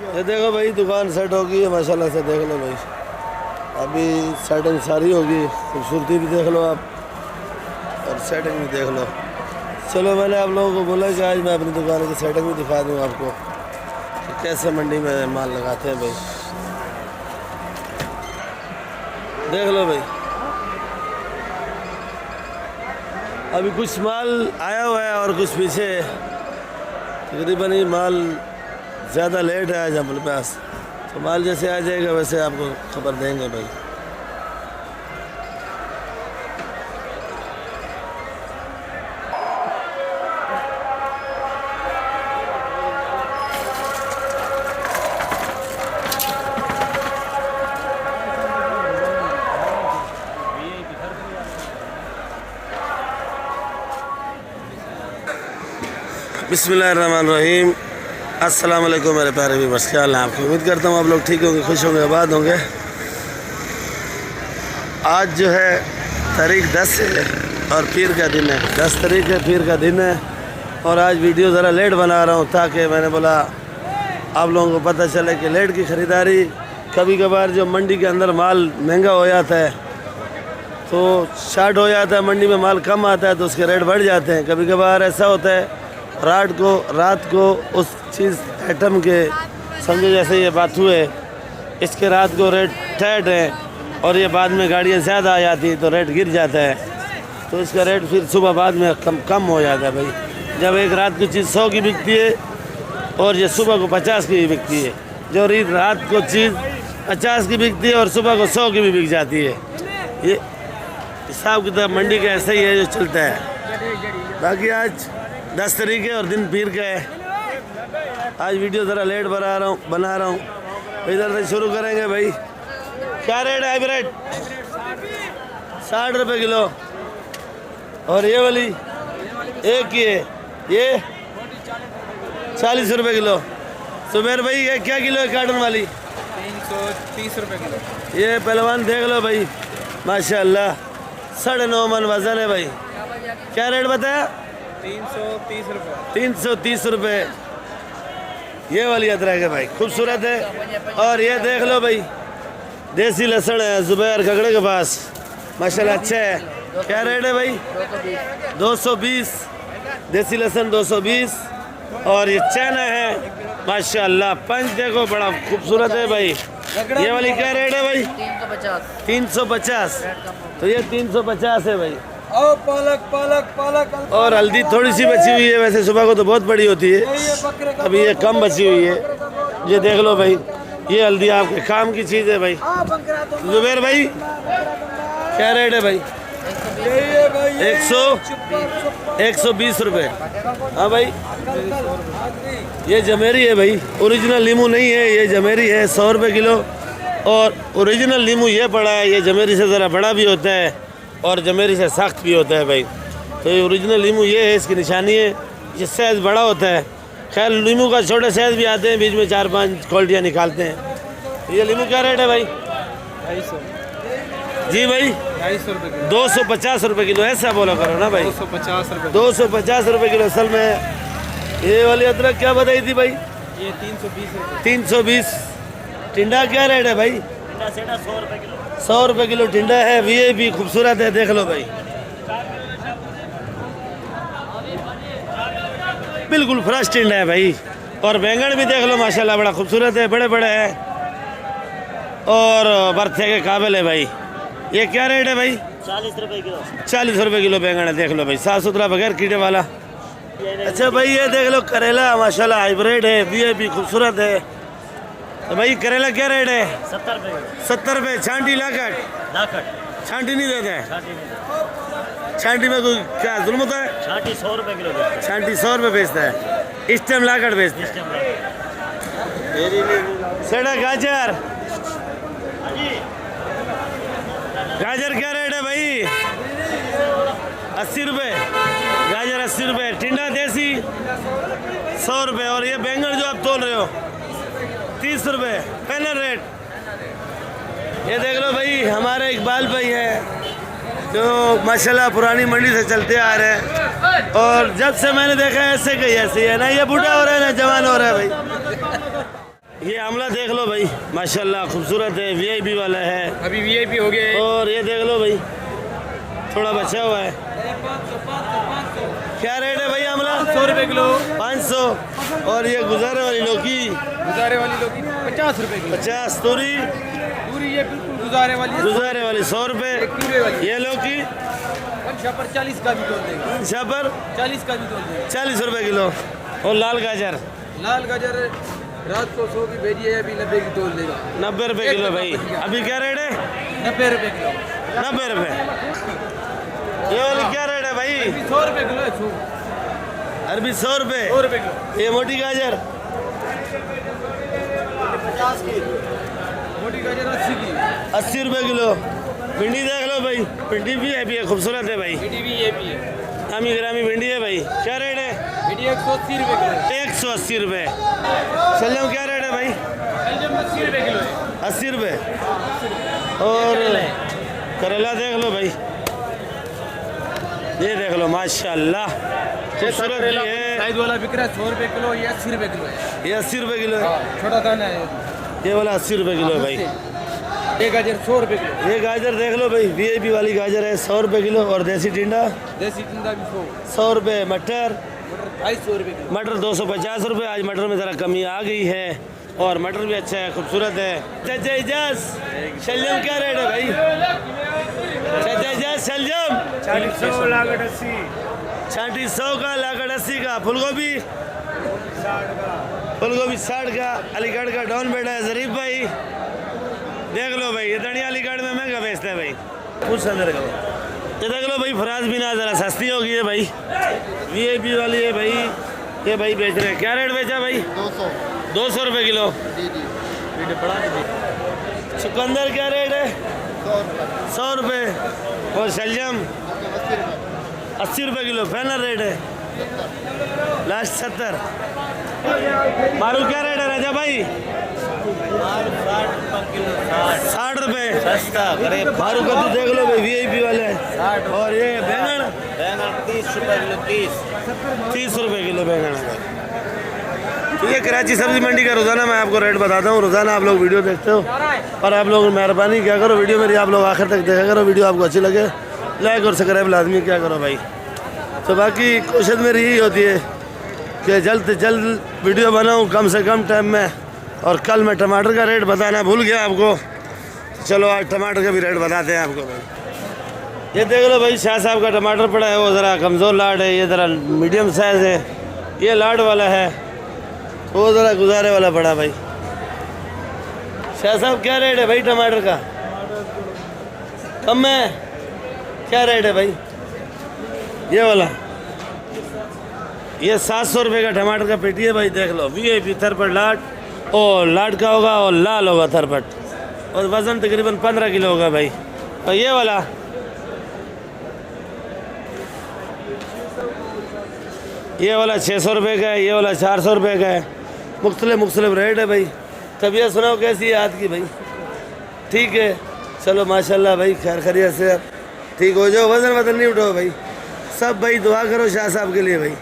ये देखो भाई दुकान सेट होगी है माशाल्लाह से, देख लो भाई। अभी सेटिंग सारी होगी, खूबसूरती भी देख लो आप और सेटिंग भी देख लो। चलो मैंने आप लोगों को बोला कि आज मैं अपनी दुकान की सेटिंग भी दिखा दूँ आपको कि कैसे मंडी में माल लगाते हैं भाई। देख लो भाई, अभी कुछ माल आया हुआ है और कुछ पीछे है। तकरीबन ये माल ज़्यादा लेट है आज हमारे पास, तो माल जैसे आ जाएगा वैसे आपको खबर देंगे भाई। बिस्मिल्लाहिर्रहमानिर्रहीम। अस्सलाम वालेकुम मेरे प्यारे व्यूअर्स, क्या हाल है आपकी? उम्मीद करता हूँ आप लोग ठीक होंगे, खुश होंगे, आबाद होंगे। आज जो है तारीख 10 है और पीर का दिन है। 10 तारीख है, पीर का दिन है। और आज वीडियो ज़रा लेट बना रहा हूँ ताकि मैंने बोला आप लोगों को पता चले कि लेट की ख़रीदारी, कभी कभार जो मंडी के अंदर माल महंगा हो जाता है तो शार्ट हो जाता है, मंडी में माल कम आता है तो उसके रेट बढ़ जाते हैं। कभी कभार ऐसा होता है रात को उस चीज़ आइटम के समझो जैसे ये बाथू है, इसके रात को रेट ठहर है और ये बाद में गाड़ियाँ ज़्यादा आ जाती है तो रेट गिर जाता है, तो इसका रेट फिर सुबह बाद में कम हो जाता है भाई। जब एक रात को चीज़ 100 की बिकती है और ये सुबह को 50 की भी बिकती है, जो रात को चीज़ 50 की बिकती है और सुबह को 100 की भी बिक जाती है। ये हिसाब किताब मंडी का ऐसा ही है जो चलता है। बाकी आज 10 तारीख है और दिन पीर का है। आज वीडियो ज़रा लेट बना रहा हूँ। इधर से शुरू करेंगे भाई। क्या रेट है हाइब्रिड? 60 रुपये किलो। और ये वाली एक ही है, ये 40 रुपये किलो। सुबेर भाई ये क्या किलो है कार्टन वाली? 330 रुपये किलो। ये पहलवान देख लो भाई, माशाल्लाह 9.5 मन वजन है भाई। क्या रेट बताया? 330 रुपये। 330 रुपये। ये वाली अदरक है भाई, खूबसूरत है। और ये देख लो भाई, देसी लहसुन है जुबैर खगड़े के पास, माशाल्लाह अच्छा है। क्या रेट है भाई? 220। देसी लहसुन 220। और ये चना है माशाल्लाह, पंच देखो बड़ा खूबसूरत है भाई। ये वाली क्या रेट है भाई? 350। तो ये 350 है भाई। और पालक और हल्दी थोड़ी सी बची हुई है, वैसे सुबह को तो बहुत बड़ी होती है, अभी ये कम बची हुई है। ये देख लो भाई, ये हल्दी आपके काम की चीज़ है भाई। जुबैर भाई क्या रेट है भाई? 120 रुपये। हाँ भाई, ये जमेरी है भाई, ओरिजिनल नींबू नहीं है, ये जमेरी है 100 रुपये किलो। और ओरिजिनल नींबू ये पड़ा है, ये जमेरी से ज़रा बड़ा भी होता है और जमेरी से सख्त भी होता है भाई। तो ये ओरिजिनल नींबू ये है, इसकी निशानी है, ये साइज़ बड़ा होता है। खैर नींबू का छोटे साइज़ भी आते हैं, बीच में 4-5 क्वालिटियाँ निकालते हैं। ये नींबू क्या रेट है भाई? 250। जी भाई 250 रुपये। 250 रुपये किलो, ऐसा बोला करो ना भाई। 250 रुपये। 250 रुपये किलो। असल में ये वाली अदरक क्या बताई थी भाई? ये 320 रुपये। 320। टिंडा क्या रेट है भाई? 100 रुपये किलो। 100 रुपये किलो टिंडा है, वीआईपी खूबसूरत है, देख लो भाई, बिल्कुल फ्रेश टिंडा है भाई। और बैंगन भी देख लो माशाल्लाह बड़ा खूबसूरत है, बड़े बड़े हैं और बरथे के काबिल है भाई। ये क्या रेट है भाई? 40 रुपये किलो। 40 रुपये किलो बैंगन है, देख लो भाई, साफ़ सुथरा बगैर कीड़े वाला। अच्छा भाई ये देख लो करेला माशाल्लाह हाइब्रिड है, वीआईपी खूबसूरत है। तो भाई करेला क्या रेट है? 70 रुपये। 70 रुपये। छांटी लाकट छांटी नहीं देते हैं? छांटी में कोई क्या जुल्म होता है? छांटी 100 रुपये किलो। छांटी 100 रुपये बेचता है, इस टाइम लाकट बेचता है। सेड़ा गाजर क्या रेट है भाई? 80 रुपये। गाजर 80 रुपये। टिंडा देसी 100 रुपये। और ये बैंगन जो आप तोल रहे हो 30 रुपये फाइनल रेट। ये देख लो भाई, हमारे इकबाल भाई है जो माशाल्लाह पुरानी मंडी से चलते आ रहे हैं और जब से मैंने देखा है ऐसे कहीं ऐसे है ना, ये बूढ़ा हो रहा है ना जवान हो रहा है भाई। ये आमला देख लो भाई, माशाल्लाह खूबसूरत है, वीआईपी वाला है। अभी वीआईपी हो गए। और ये देख लो भाई, थोड़ा बचा हुआ है। क्या रेट है भाई आमला? 100 रुपये किलो। 500। और ये गुजारे वाली लौकी? गुजारे वाली लौकी 50 रुपये किलो। 50। तूरी? पूरी ये बिल्कुल गुजारे वाली है। गुजारे वाली 100 रुपये। कीड़े वाली। ये लौकी? पर 40 का भी तोड़ देगा। अच्छा पर 40 का भी तोड़ देगा। 40 रुपये किलो। और लाल गाजर? लाल गाजर रात को 100 की भेजी है, अभी 90 की तोड़ देगा। 90 रुपये किलो भाई। अभी क्या रेट है? 90 रुपये किलो। 90 रुपये। ये वाली क्या रेट है भाई? 100 रुपये किलो है। 100 अरबी 100 रुपये। 100 रुपये किलो। ये मोटी गाजर? 50 की। मोटी गाजर 80 की। 80 रुपये किलो। भिंडी देख लो भाई, भिंडी भी है, खूबसूरत है भाई। भिंडी भी ये भी है। ग्रामी ग्रामी भिंडी है भाई। क्या रेट है? भिंडी 180 रुपये किलो। 180 रुपये। शलजम क्या रेट है भाई? 80 रुपये किलो है। 80 रुपये। और करेला देख लो भाई, ये देख लो माशाल्लाह खूबसूरत भी है। साइज वाला बिक रहा है 100 रुपये किलो, ये 80 रुपये किलो है। ये 80 रुपये किलो है। छोटा दाना है ये वाला 80 रुपये किलो है भाई। ये गाजर 100 रुपये किलो। ये गाजर देख लो भाई, वीआईपी वाली गाजर है 100 रुपये किलो। और देसी टिंडा? देसी टिंडा भी 100 रुपये। मटर? 250 रुपये किलो। मटर 250 रुपये। आज मटर में ज़रा कमी आ गई है, और मटर भी अच्छा है, खूबसूरत है। चाचा इजाज, शलजम क्या रेट है भाई? चाचा इजाज शलजम? 400 लागत 80। 350 का, लागत 80 का। फूलगोभी? 60 का। अलीगढ़ का डॉन बेटा है जरीफ भाई, देख लो भाई, ये धनिया अलीगढ़ में महंगा बेचता है भाई। कुछ अंदर का ये देख लो भाई, फराज भी ना ज़रा सस्ती होगी है भाई, वीआईपी वाली है भाई। ये भाई बेच रहे हैं। क्या रेट बेचा भाई? 200 रुपये किलो। चुकंदर क्या रेट है? 100 रुपये। और शलजम? 80 रुपये किलो। फाइनल रेट है लास्ट 70। मारू क्या रेट है राजा भाई? 60 रुपये। सस्ता करे। मारू कद्दू देख लो भाई, वीआईपी वाले हैं। और ये बैंगन? बैंगन 30 रुपये किलो। 30 रुपये किलो बैंगन है। तो ये कराची सब्जी मंडी का रोज़ाना मैं आपको रेट बताता हूँ। रोज़ाना आप लोग वीडियो देखते हो, और आप लोग मेहरबानी क्या करो, वीडियो मेरी आप लोग आखिर तक देखा करो। वीडियो आपको अच्छी लगे लाइक और सब्सक्राइब लाजमी क्या करो भाई। तो बाकी कोशिश मेरी यही होती है कि जल्द से जल्द वीडियो बनाऊँ कम से कम टाइम में। और कल मैं टमाटर का रेट बताना भूल गया आपको, चलो आज टमाटर का भी रेट बताते हैं आपको भाई। ये देख लो भाई, शाह साहब का टमाटर पड़ा है, वो ज़रा कमज़ोर लाड है, ये ज़रा मीडियम साइज़ है। ये लाड वाला है, वो ज़रा गुजारे वाला पड़ा भाई। शाह साहब क्या रेट है भाई टमाटर का? कम है? क्या रेट है भाई ये वाला? ये 700 रुपये का टमाटर का पेटी है भाई, देख लो। वीआईपी थरपट लाट, और लाट का होगा और लाल होगा थरपट, और वज़न तकरीबन 15 किलो होगा भाई। और ये वाला? ये वाला 600 रुपये का है, ये वाला 400 रुपये का है। मुख्तलिफ रेट है भाई। तबीयत सुनाओ कैसी है आज की भाई? ठीक है, चलो माशाल्लाह भाई, खैर खैरियत से ठीक हो जाओ, वज़न नहीं उठाओ भाई। सब भाई दुआ करो शाह साहब के लिए भाई।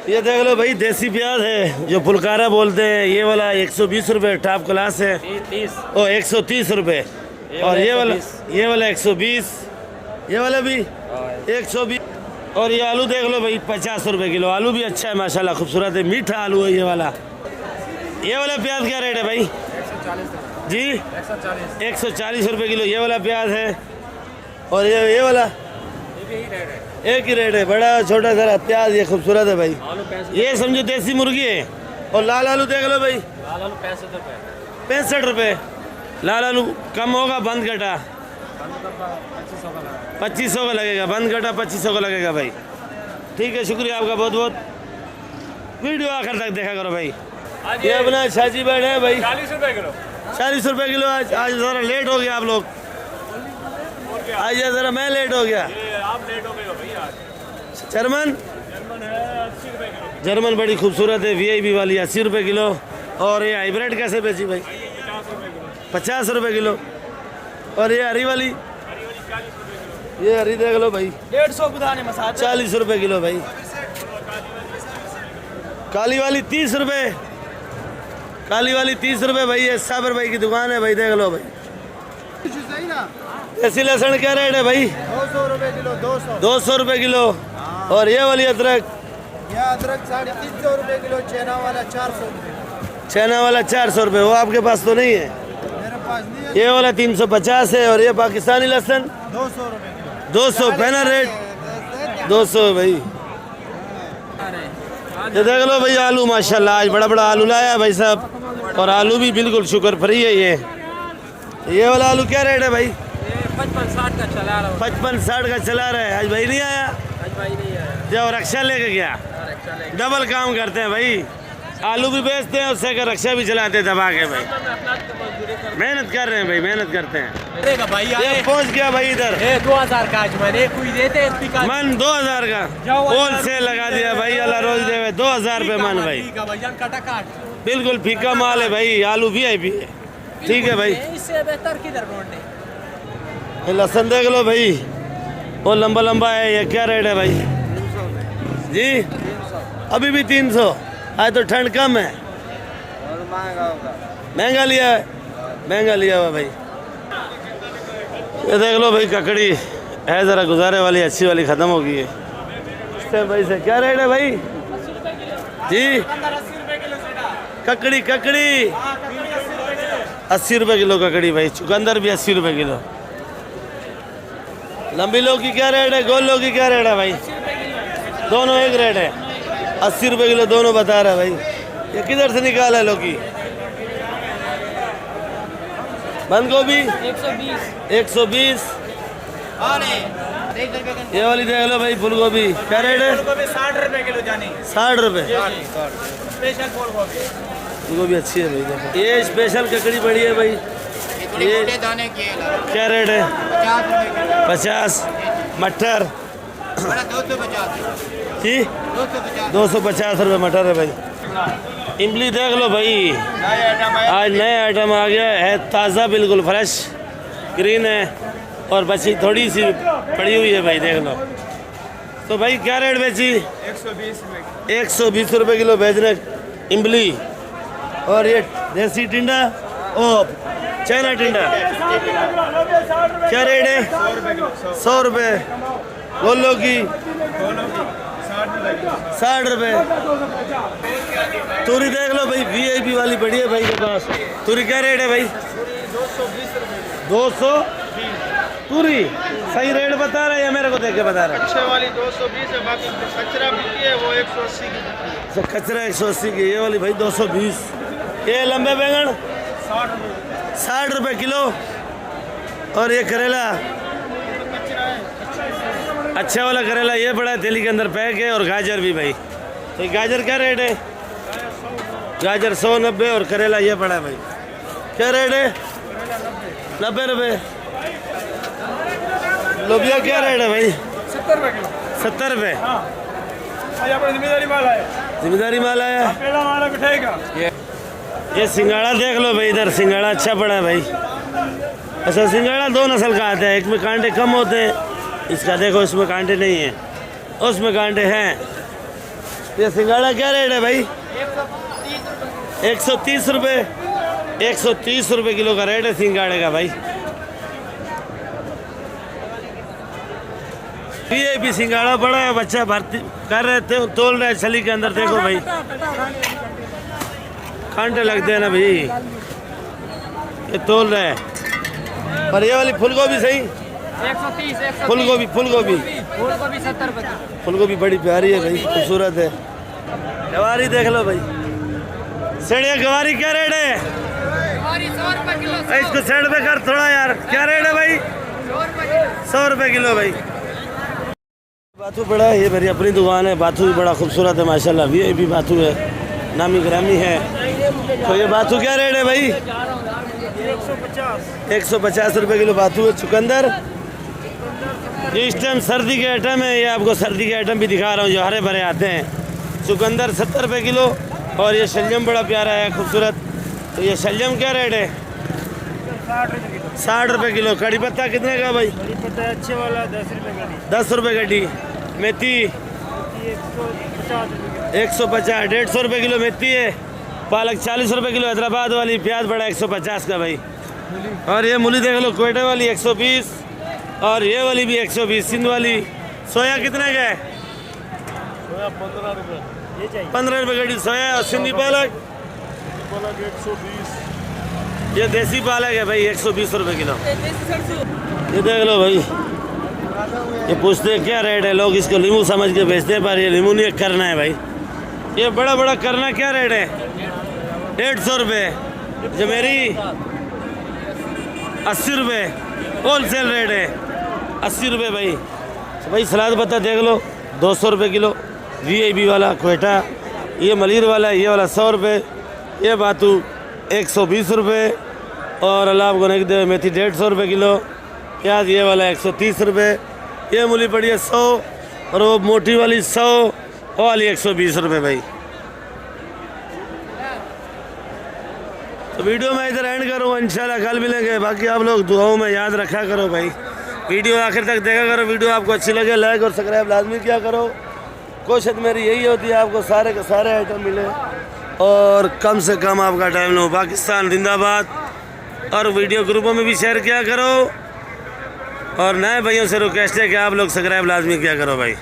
ये देख लो भाई, देसी प्याज है जो फुलकारा बोलते हैं। ये वाला 120 रुपये टॉप क्लास है। 130 रुपये। और ये वाला 120। ये वाला भी 120। और ये आलू देख लो भाई, 50 रुपये किलो। आलू भी अच्छा है माशाल्लाह, खूबसूरत है, मीठा आलू है ये वाला। ये वाला प्याज क्या रेट है भाई? 140 जी 140 140 रुपये किलो ये वाला प्याज है। और ये वाला एक ही रेट है, बड़ा छोटा सारा प्याज, ये खूबसूरत है भाई। ये समझो देसी मुर्गी है। और लाल आलू देख लो भाई, 65 रुपये। लाल आलू कम होगा, बंद कटा 2500 का लगेगा, बंद कटा 2500 का लगेगा भाई। ठीक है, शुक्रिया आपका बहुत बहुत। वीडियो आखिर तक देखा करो भाई। ये अपना शाजी बैठ है भाई, 40 रुपये किलो। 40 रुपये किलो। आज ज़रा लेट हो गया आप लोग, आज ये ज़रा मैं लेट हो गया। आप लेट हो गए हो भाई आज। जर्मन है 80 रुपये किलो। जर्मन बड़ी खूबसूरत है, वीआईपी वाली 80 रुपये किलो। और ये हाइब्रिड कैसे बेची भाई? 50 रुपये किलो। और ये हरी वाली? ये हरी देख लो भाई, 150 बुधाने मसाला 40 रुपये किलो भाई। काली वाली 30 रुपये। काली वाली 30 रुपए भाई, ये साबर भाई की दुकान है भाई, देख लो भाई। देसी लहसुन क्या रेट है भाई? 200 रुपए किलो। 200 रुपए किलो। और ये वाली अदरक? यह अदरक 350 रुपए किलो। चेना वाला 400 रुपए। चाइना वाला 400 रुपए। वो आपके पास तो नहीं है? मेरे पास नहीं है। ये वाला 350 है। और ये पाकिस्तानी लहसुन 200 रुपए किलो। 200 पैनल रेट 200 है भाई। ये देख लो भाई आलू, माशाल्लाह आज बड़ा बड़ा आलू लाया है भाई साहब। और आलू भी बिल्कुल शुगर फ्री है। ये वाला आलू क्या रेट है भाई? 55-60 का चला रहा हूँ। 55-60 का चला रहा है। आज भाई नहीं आया? आज भाई नहीं आया। जो रक्षा लेके गया। डबल काम करते हैं भाई, आलू भी बेचते हैं उससे का रक्षा भी चलाते हैं दबा के भाई। मेहनत कर रहे हैं भाई, मेहनत करते हैं। देगा भाई ये पहुंच गया भाई इधर। 2000 का आज मैंने कोई देते हैं इसकी का। मन 2000 का होल सेल लगा दिया भाई। अल्लाह रोज देवे 2000 रुपये मन भाई। काटा काट। बिल्कुल फीका माल है भाई, आलू VIP है। ठीक है भाई। इससे बेहतर किधर ढूंढने? ये लहसुन देख लो भाई, वो लंबा लंबा है। ये क्या रेट है भाई जी? अभी भी 300। आज तो ठंड कम है। महंगा लिया है, महंगा लिया हुआ भाई। ये देख लो भाई ककड़ी है, ज़रा गुजारे वाली अच्छी वाली ख़त्म हो गई है। इससे भाई से क्या रेट है भाई जी? ककड़ी 80 रुपये किलो ककड़ी भाई। चुकंदर भी 80 रुपये किलो। लंबी लौकी क्या रेट है? गोल लौकी क्या रेट है भाई? दोनों एक रेट है, 80 रुपये किलो दोनों बता रहा है भाई। ये किधर से निकाला है लौकी? बंद गोभी 120। ये वाली देख लो भाई फूल गोभी क्या रेट है? 60 रुपए किलो जाने। 60 रुपये। स्पेशल फूल गोभी। फूल गोभी अच्छी है भाई। देखो ये स्पेशल ककड़ी बड़ी है भाई। ये दाने की क्या रेट है? 50 रुपए किलो। 50। मटर 250 जी 250 रुपये मटर है भाई। इमली देख लो भाई, आज नए आइटम आ गया है, ताज़ा बिल्कुल फ्रेश ग्रीन है और बची थोड़ी सी पड़ी हुई है भाई, देख लो। तो भाई क्या रेट बेची? 120 रुपये किलो बेच रहे इमली। और ये देसी टिंडा ओ चाइना टिंडा क्या रेट है? 100 रुपये। गोलो की 60 रुपये। तूरी देख लो भाई, VIP वाली बड़ी है भाई के पास। तूरी क्या रेट है भाई? 200। तूरी सही रेट बता रहा है या मेरे को देख के बता रहा है? अच्छे वाली 220 है, बाकी कचरा बिकती है वो 180 की बिकती है। कचरा 180 की, ये वाली भाई 220। ये लंबे बैंगन 60 रुपये किलो। और ये करेला अच्छा वाला करेला ये बड़ा है, थैली के अंदर पैक है। और गाजर भी भाई। तो गाजर क्या रेट है? गाजर 190 और करेला ये बड़ा है भाई। क्या रेट है? 90 रुपये। लोबिया क्या रेट है भाई? 70 रुपए किलो। 70 रुपये। जिम्मेदारी माल आया। जिम्मेदारी माल आया। पहला माल मिठाएगा। ये सिंगाड़ा देख लो भाई, इधर सिंगाड़ा अच्छा पड़ा है भाई। अच्छा सिंगाड़ा 2 नस्ल का आता है, एक में कांटे कम होते हैं, इसका देखो इसमें कांटे नहीं है, उसमें कांटे हैं। ये सिंगाड़ा क्या रेट है भाई? 130 रुपये। 130 रुपये किलो का रेट है सिंगाड़े का भाई। VIP सिंगाड़ा बड़ा है, बच्चा भर्ती कर रहे थे, तोल रहे छली के अंदर। देखो भाई कांटे लगते हैं ना भाई, ये तोल रहे हैं। और ये वाली फूल गोभी सही 130। फूल गोभी 70 रुपए। फूल गोभी बड़ी प्यारी है भाई, खूबसूरत है। गवारी देख लो भाई। सेड़िया गवारी क्या रेट है? 100 रुपए किलो। इसको साइड पे कर थोड़ा यार। क्या रेट है भाई? 100 रुपये किलो भाई। बाथू बड़ा है, ये मेरी अपनी दुकान है। बाथू भी बड़ा खूबसूरत है माशाल्लाह, VIP बाथू है, नामी ग्रामी है। तो ये बाथू क्या रेट है भाई? 150 रुपये किलो बाथू है। चुकंदर ये इस टाइम सर्दी के आइटम है, ये आपको सर्दी के आइटम भी दिखा रहा हूँ जो हरे भरे आते हैं। चुकंदर 70 रुपये किलो। और ये शलजम बड़ा प्यारा है, खूबसूरत। तो ये शलजम क्या रेट है? 60 रुपये किलो। कड़ी पत्ता कितने का भाई? अच्छे वाला 10 रुपए का। 10 रुपये गड्डी। मेथी 150, 150 रुपये किलो मेथी है। पालक 40 रुपए किलो, हैदराबाद वाली प्याज बड़ा 150 का भाई। और ये मूली देख लो, कोयटे वाली 120 और ये वाली भी 120 सिंध वाली। सोया कितने का है? 15 रुपये गड्डी सोया। और सिंधी पालक 120। ये देसी पालक है भाई 120 रुपये किलो। ये देख लो भाई, ये पूछते हैं क्या रेट है, लोग इसको लीमू समझ के बेचते हैं, पर ये लीमू नहीं करना है भाई। ये बड़ा बड़ा करना क्या रेट है? 150 रुपये। जमेरी 80 रुपये होल सेल रेट है, 80 रुपये भाई। तो भाई सलाद पत्ता देख लो 200 रुपये किलो। VIP वाला कोयटा, ये मलिर वाला, ये वाला 100 रुपये, ये बातू 120 रुपये। और अल्लाह आपको नहीं दे मेथी 150 रुपये किलो। प्याज ये वाला 130 रुपये। ये मूली पड़ी है 100 और वो मोटी वाली 100, वो वाली 120 रुपये भाई। तो वीडियो में इधर एंड करूँ, इंशाल्लाह कल मिलेंगे। बाकी आप लोग दुआओं में याद रखा करो भाई, वीडियो आखिर तक देखा करो। वीडियो आपको अच्छी लगे लाइक और सब्सक्राइब लाजमी किया करो। कोशिश मेरी यही होती है आपको सारे के सारे आइटम मिले और कम से कम आपका टाइम लो। पाकिस्तान जिंदाबाद। और वीडियो ग्रुपों में भी शेयर किया करो। और नए भाइयों से रिक्वेस्ट है कि आप लोग सब्सक्राइब लाजमी किया करो भाई।